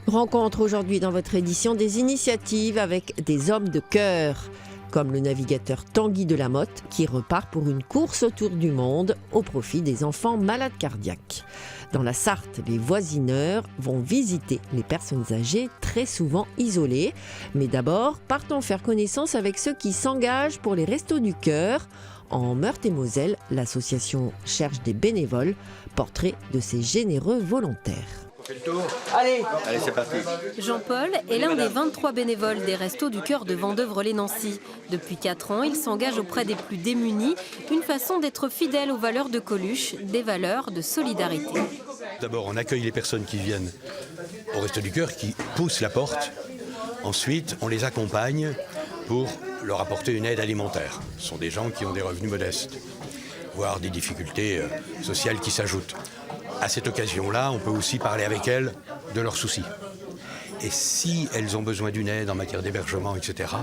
Rencontre aujourd'hui dans votre édition des initiatives avec des hommes de cœur, comme le navigateur Tanguy Delamotte qui repart pour une course autour du monde au profit des enfants malades cardiaques. Dans la Sarthe, les voisineurs vont visiter les personnes âgées très souvent isolées. Mais d'abord, partons faire connaissance avec ceux qui s'engagent pour les Restos du Cœur. En Meurthe-et-Moselle, l'association cherche des bénévoles, portrait de ces généreux volontaires. Allez, c'est parti. Jean-Paul est l'un des 23 bénévoles des Restos du Cœur de Vendeuvre-les-Nancy. Depuis 4 ans, il s'engage auprès des plus démunis, une façon d'être fidèle aux valeurs de Coluche, des valeurs de solidarité. D'abord, on accueille les personnes qui viennent au Restos du Cœur, qui poussent la porte. Ensuite, on les accompagne pour leur apporter une aide alimentaire. Ce sont des gens qui ont des revenus modestes, voire des difficultés sociales qui s'ajoutent. À cette occasion-là, on peut aussi parler avec elles de leurs soucis. Et si elles ont besoin d'une aide en matière d'hébergement, etc.,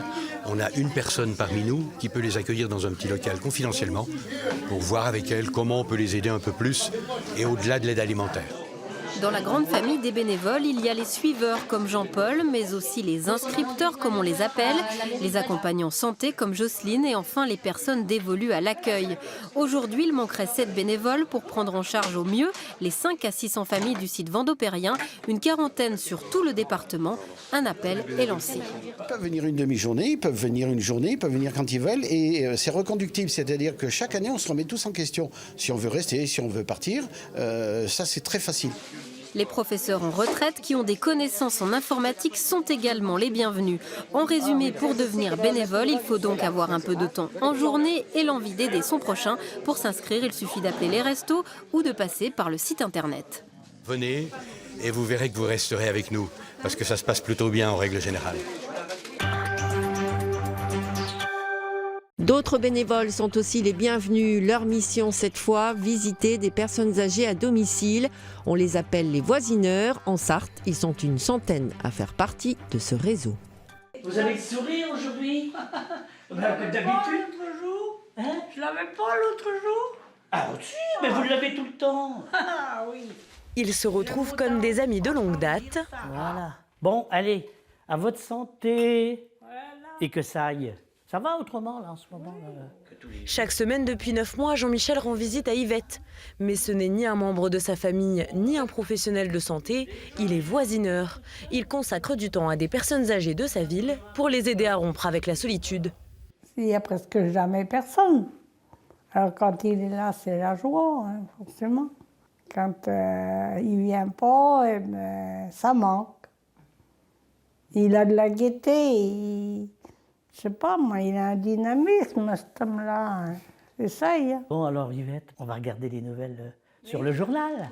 on a une personne parmi nous qui peut les accueillir dans un petit local confidentiellement pour voir avec elles comment on peut les aider un peu plus et au-delà de l'aide alimentaire. Dans la grande famille des bénévoles, il y a les suiveurs comme Jean-Paul, mais aussi les inscripteurs comme on les appelle, les accompagnants santé comme Jocelyne et enfin les personnes dévolues à l'accueil. Aujourd'hui, il manquerait 7 bénévoles pour prendre en charge au mieux les 5 à 600 familles du site vendôpérien, une quarantaine sur tout le département. Un appel est lancé. Ils peuvent venir une demi-journée, ils peuvent venir une journée, ils peuvent venir quand ils veulent et c'est reconductible, c'est-à-dire que chaque année on se remet tous en question. Si on veut rester, si on veut partir, ça c'est très facile. Les professeurs en retraite qui ont des connaissances en informatique sont également les bienvenus. En résumé, pour devenir bénévole, il faut donc avoir un peu de temps en journée et l'envie d'aider son prochain. Pour s'inscrire, il suffit d'appeler les restos ou de passer par le site internet. Venez et vous verrez que vous resterez avec nous, parce que ça se passe plutôt bien en règle générale. D'autres bénévoles sont aussi les bienvenus. Leur mission cette fois, visiter des personnes âgées à domicile. On les appelle les voisineurs. En Sarthe, ils sont une centaine à faire partie de ce réseau. Vous avez le sourire aujourd'hui? D'habitude. L'autre jour hein? Je l'avais pas l'autre jour. Ah si, mais vous l'avez tout le temps. Ah oui. Ils se retrouvent comme des amis de longue date. Voilà. Bon, allez, à votre santé. Voilà. Et que ça aille. Ça va autrement, là, en ce moment Chaque semaine, depuis 9 mois, Jean-Michel rend visite à Yvette. Mais ce n'est ni un membre de sa famille, ni un professionnel de santé. Il est voisineur. Il consacre du temps à des personnes âgées de sa ville pour les aider à rompre avec la solitude. Il n'y a presque jamais personne. Alors, quand il est là, c'est la joie, hein, forcément. Quand il ne vient pas, ça manque. Il a de la gaieté, je sais pas, moi, il a un dynamisme, cet homme-là. C'est ça, hein. Bon, alors, Yvette, on va regarder les nouvelles sur le journal.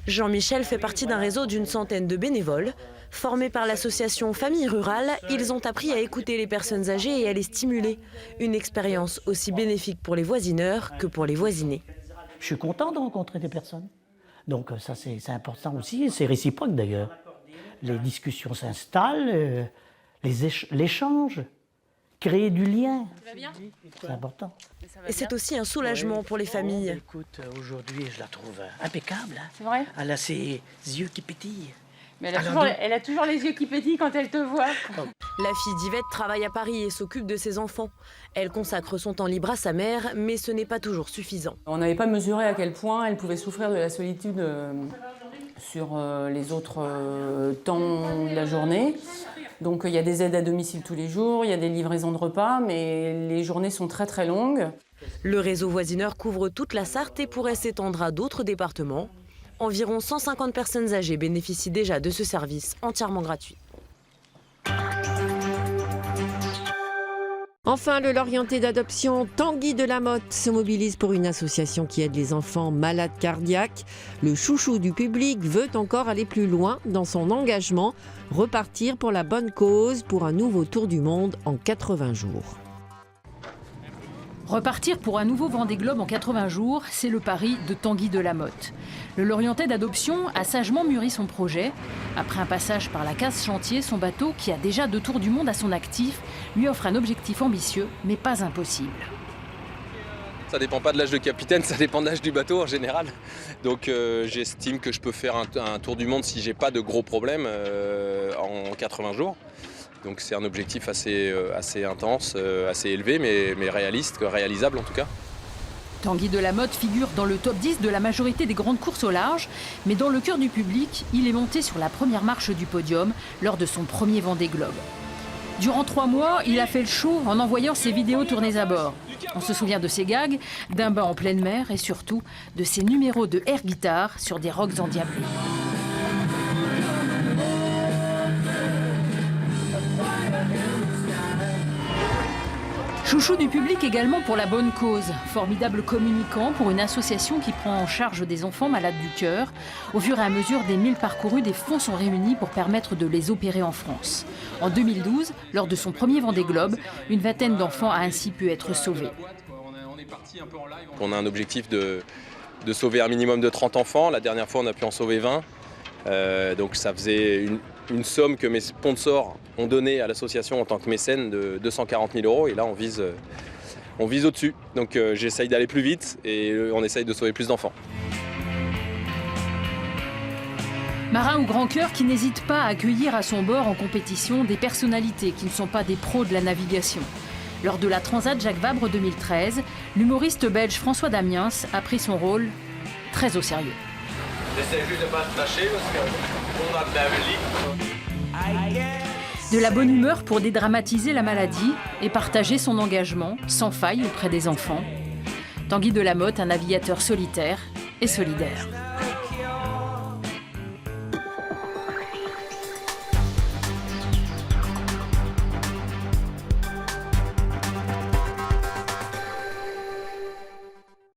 Jean-Michel fait partie d'un réseau d'une centaine de bénévoles. Formés par l'association Famille Rurale, ils ont appris à écouter les personnes âgées et à les stimuler. Une expérience aussi bénéfique pour les voisineurs que pour les voisinés. Je suis content de rencontrer des personnes. Donc ça, c'est important aussi, et c'est réciproque d'ailleurs. Les discussions s'installent, l'échange. Créer du lien, c'est important. Et c'est aussi un soulagement pour les familles. Écoute, aujourd'hui, je la trouve impeccable. Hein. C'est vrai? Elle a ses yeux qui pétillent. Mais elle a toujours les yeux qui pétillent quand elle te voit. La fille d'Yvette travaille à Paris et s'occupe de ses enfants. Elle consacre son temps libre à sa mère, mais ce n'est pas toujours suffisant. On n'avait pas mesuré à quel point elle pouvait souffrir de la solitude sur les autres temps de la journée. Donc il y a des aides à domicile tous les jours, il y a des livraisons de repas, mais les journées sont très très longues. Le réseau voisineur couvre toute la Sarthe et pourrait s'étendre à d'autres départements. Environ 150 personnes âgées bénéficient déjà de ce service entièrement gratuit. Enfin, le Lorientais d'adoption Tanguy Delamotte se mobilise pour une association qui aide les enfants malades cardiaques. Le chouchou du public veut encore aller plus loin dans son engagement, repartir pour la bonne cause pour un nouveau tour du monde en 80 jours. Repartir pour un nouveau Vendée Globe en 80 jours, c'est le pari de Tanguy Delamotte. Le Lorientais d'adoption a sagement mûri son projet. Après un passage par la case chantier, son bateau, qui a déjà 2 tours du monde à son actif, lui offre un objectif ambitieux, mais pas impossible. Ça dépend pas de l'âge de capitaine, ça dépend de l'âge du bateau en général. Donc j'estime que je peux faire un tour du monde si j'ai pas de gros problèmes en 80 jours. Donc c'est un objectif assez intense, assez élevé, mais réaliste, réalisable en tout cas. Tanguy de la Motte figure dans le top 10 de la majorité des grandes courses au large, mais dans le cœur du public, il est monté sur la première marche du podium lors de son premier Vendée Globe. Durant 3 mois, il a fait le show en envoyant ses vidéos tournées à bord. On se souvient de ses gags, d'un bain en pleine mer et surtout de ses numéros de air guitare sur des rocks endiablés. Chouchou du public également pour la bonne cause. Formidable communicant pour une association qui prend en charge des enfants malades du cœur. Au fur et à mesure des 1000 parcourus, des fonds sont réunis pour permettre de les opérer en France. En 2012, lors de son premier Vendée Globe, une vingtaine d'enfants a ainsi pu être sauvés. On a un objectif de sauver un minimum de 30 enfants. La dernière fois, on a pu en sauver 20. Donc ça faisait une somme que mes sponsors ont donnée à l'association en tant que mécène de 240 000 €. Et là, on vise au-dessus. Donc j'essaye d'aller plus vite et on essaye de sauver plus d'enfants. Marin ou grand cœur qui n'hésite pas à accueillir à son bord en compétition des personnalités qui ne sont pas des pros de la navigation. Lors de la Transat Jacques Vabre 2013, l'humoriste belge François Damiens a pris son rôle très au sérieux. J'essaie juste de ne pas te lâcher parce qu'on a de la vie. De la bonne humeur pour dédramatiser la maladie et partager son engagement sans faille auprès des enfants. Tanguy de la Motte, un navigateur solitaire et solidaire.